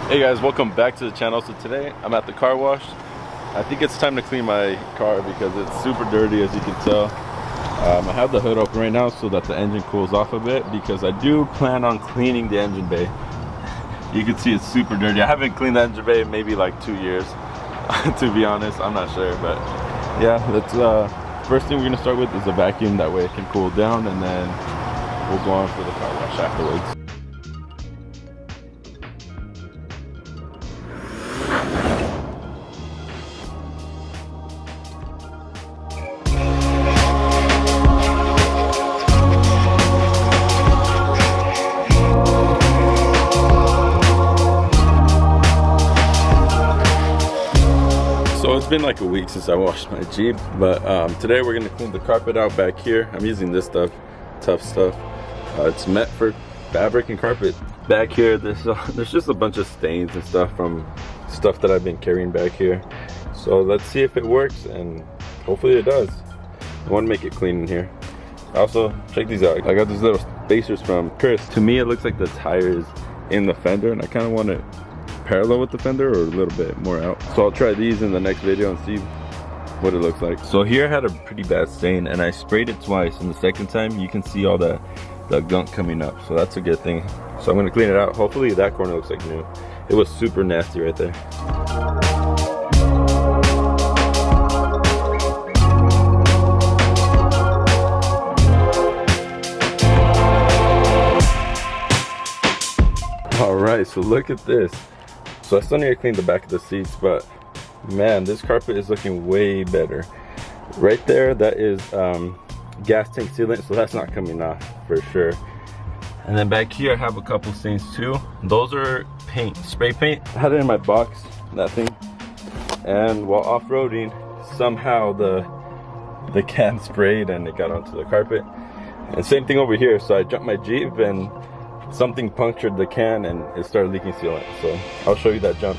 Hey guys, welcome back to the channel. So today I'm at the car wash. I think it's time to clean my car because it's super dirty, as you can tell. I have the hood open right now so that the engine cools off a bit because I do plan on cleaning the engine bay. You can see it's super dirty. I haven't cleaned the engine bay in maybe like 2 years to be honest. I'm not sure, but yeah, that's first thing we're gonna start with is a vacuum. That way it can cool down, and then we'll go on for the car wash afterwards. So it's been like a week since I washed my Jeep, but today we're gonna clean the carpet out back here. I'm using this stuff, Tuff stuff. It's meant for fabric and carpet. Back here, there's just a bunch of stains and stuff from stuff that I've been carrying back here. So let's see if it works, and hopefully it does. I want to make it clean in here. Also, check these out. I got these little spacers from Chris. To me, it looks like the tire is in the fender, and I kind of want it parallel with the fender or a little bit more out. So I'll try these in the next video and see what it looks like. So here I had a pretty bad stain and I sprayed it twice, and the second time you can see all the gunk coming up, so that's a good thing. So I'm gonna clean it out. Hopefully that corner looks like new. It was super nasty right there. All right, so look at this. So I still need to clean the back of the seats, but man, this carpet is looking way better. Right there, that is gas tank sealant, so that's not coming off for sure. And then back here I have a couple stains too. Those are paint, spray paint. I had it in my box, that thing. And while off-roading, somehow the can sprayed and it got onto the carpet. And same thing over here, so I jumped my Jeep and something punctured the can and it started leaking sealant. So I'll show you that jump.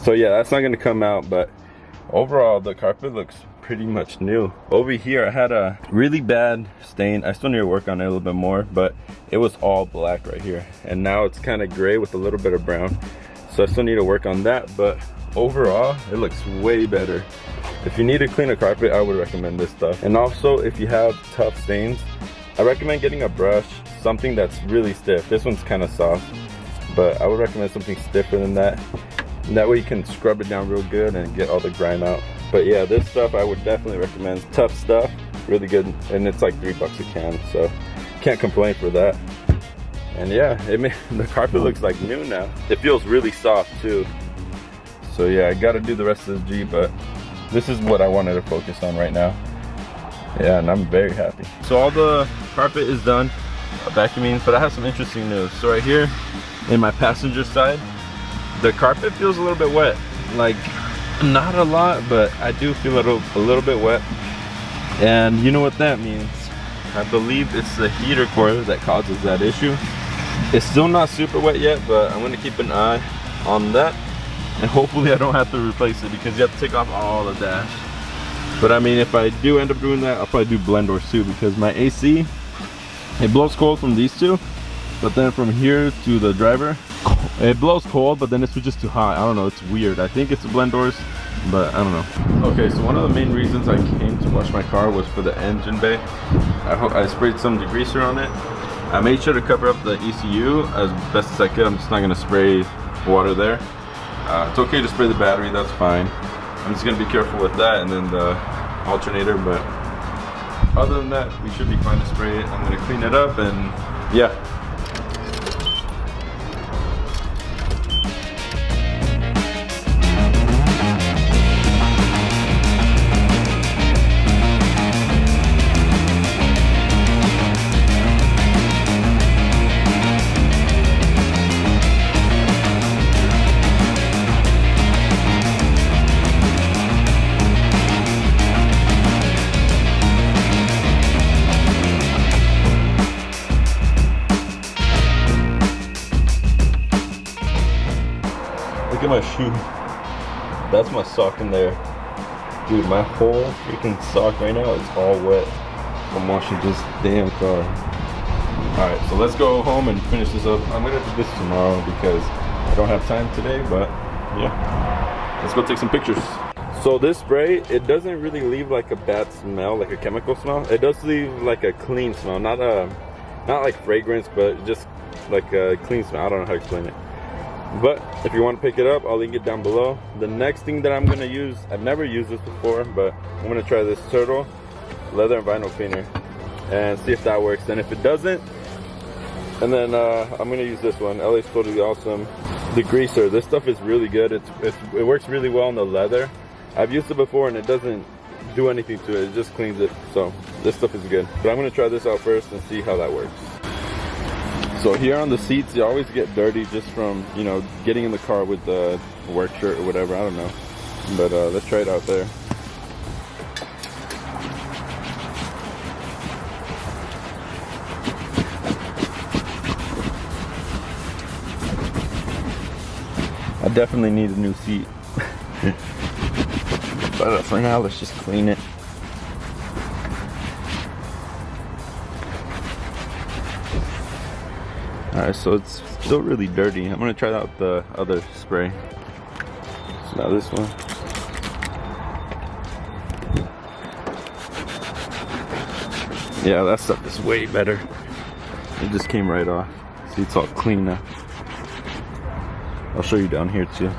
So yeah, that's not gonna come out, but overall the carpet looks pretty much new. Over here I had a really bad stain. I still need to work on it a little bit more, but it was all black right here, and now it's kind of gray with a little bit of brown. So I still need to work on that, but overall it looks way better. If you need to clean a carpet, I would recommend this stuff. And also, if you have tough stains, I recommend getting a brush, something that's really stiff. This one's kind of soft, but I would recommend something stiffer than that. And that way you can scrub it down real good and get all the grime out. But yeah, this stuff I would definitely recommend. Tough stuff, really good, and it's like $3 a can, so can't complain for that. And yeah, the carpet looks like new now. It feels really soft too. So yeah, I gotta do the rest of the Jeep, but this is what I wanted to focus on right now. Yeah, and I'm very happy. So all the carpet is done, vacuuming, but I have some interesting news. So right here in my passenger side, the carpet feels a little bit wet. Like, not a lot, but I do feel a little bit wet. And you know what that means. I believe it's the heater core that causes that issue. It's still not super wet yet, but I'm gonna keep an eye on that. And hopefully I don't have to replace it, because you have to take off all the dash. But I mean, if I do end up doing that, I'll probably do blend doors too, because my AC, it blows cold from these two, but then from here to the driver, it blows cold, but then it switches to hot. I don't know, it's weird. I think it's the blend doors, but I don't know. Okay, so one of the main reasons I came to wash my car was for the engine bay. I sprayed some degreaser on it. I made sure to cover up the ECU as best as I could. I'm just not gonna spray water there. It's okay to spray the battery, that's fine. I'm just gonna be careful with that, and then the alternator, but other than that, we should be fine to spray it. I'm gonna clean it up, and yeah. my shoe. That's my sock in there. Dude, my whole freaking sock right now is all wet from washing this damn car. Alright, so let's go home and finish this up. I'm gonna do this tomorrow because I don't have time today, but yeah. Let's go take some pictures. So this spray, it doesn't really leave like a bad smell, like a chemical smell. It does leave like a clean smell, not like fragrance, but just like a clean smell. I don't know how to explain it. But if you want to pick it up, I'll link it down below. The next thing that I'm gonna use, I've never used this before, but I'm gonna try this Turtle leather and vinyl cleaner and see if that works. And if it doesn't, and then I'm gonna use this one. LA's Totally Awesome degreaser. This stuff is really good. It works really well on the leather. I've used it before and it doesn't do anything to it. It just cleans it. So this stuff is good. But I'm gonna try this out first and see how that works. So here on the seats, you always get dirty just from, you know, getting in the car with the work shirt or whatever, I don't know. But let's try it out there. I definitely need a new seat. But for now, let's just clean it. Alright, so it's still really dirty. I'm gonna try out the other spray. So now this one. Yeah, that stuff is way better. It just came right off. See, it's all clean now. I'll show you down here too.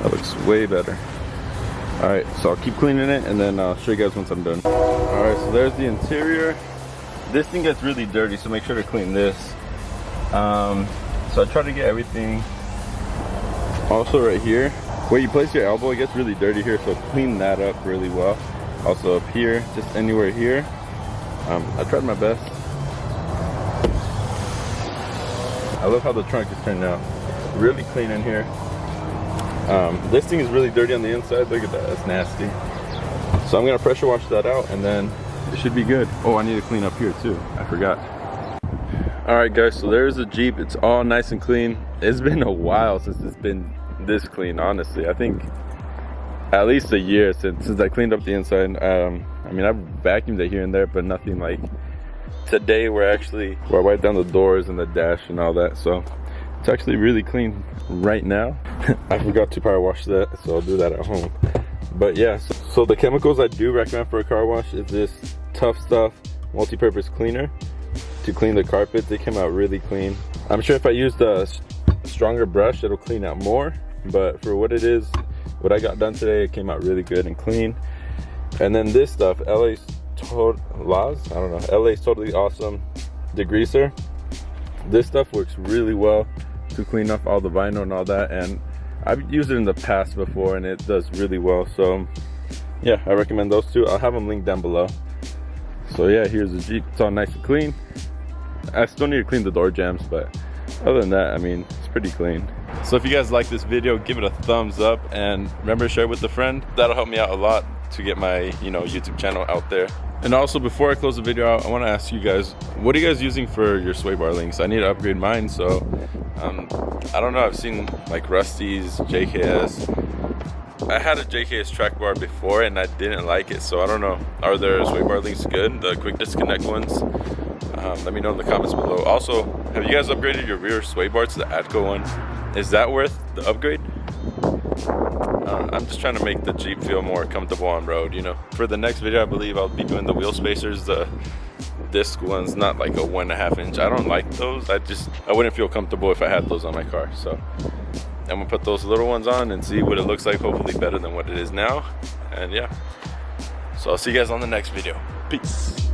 That looks way better. Alright, so I'll keep cleaning it and then I'll show you guys once I'm done. Alright, so there's the interior. This thing gets really dirty, so make sure to clean this. So I try to get everything. Also right here, where you place your elbow, it gets really dirty here, so clean that up really well. Also up here, just anywhere here. I tried my best. I love how the trunk is turned out. Really clean in here. This thing is really dirty on the inside. Look at that, that's nasty. So I'm gonna pressure wash that out and then it should be good. Oh, I need to clean up here too, I forgot. Alright guys, so there's the Jeep. It's all nice and clean. It's been a while since it's been this clean, honestly. I think at least a year since I cleaned up the inside. I mean, I've vacuumed it here and there, but nothing like today where I wiped down the doors and the dash and all that. So it's actually really clean right now. I forgot to power wash that, so I'll do that at home. But yeah, so the chemicals I do recommend for a car wash is this Tuff Stuff multi-purpose cleaner to clean the carpets. They came out really clean. I'm sure if I used a stronger brush, it'll clean out more. But for what it is, what I got done today, it came out really good and clean. And then this stuff, LA's Totally Awesome degreaser. This stuff works really well to clean off all the vinyl and all that, and I've used it in the past before and it does really well. So yeah, I recommend those two. I'll have them linked down below. So yeah, here's the Jeep. It's all nice and clean. I still need to clean the door jambs, but other than that, I mean, it's pretty clean. So if you guys like this video, give it a thumbs up and remember to share it with a friend. That'll help me out a lot to get my, YouTube channel out there. And also, before I close the video out, I want to ask you guys, what are you guys using for your sway bar links? I need to upgrade mine, so I don't know. I've seen like Rusty's, JKS. I had a JKS track bar before and I didn't like it, so I don't know. Are there sway bar links good? The quick disconnect ones? Let me know in the comments below. Also, have you guys upgraded your rear sway bar to the Atco one? Is that worth the upgrade? I'm just trying to make the Jeep feel more comfortable on road, For the next video, I believe I'll be doing the wheel spacers, the disc ones, not like a 1.5 inch. I don't like those. I wouldn't feel comfortable if I had those on my car. So I'm gonna put those little ones on and see what it looks like, hopefully better than what it is now. And yeah, so I'll see you guys on the next video. Peace.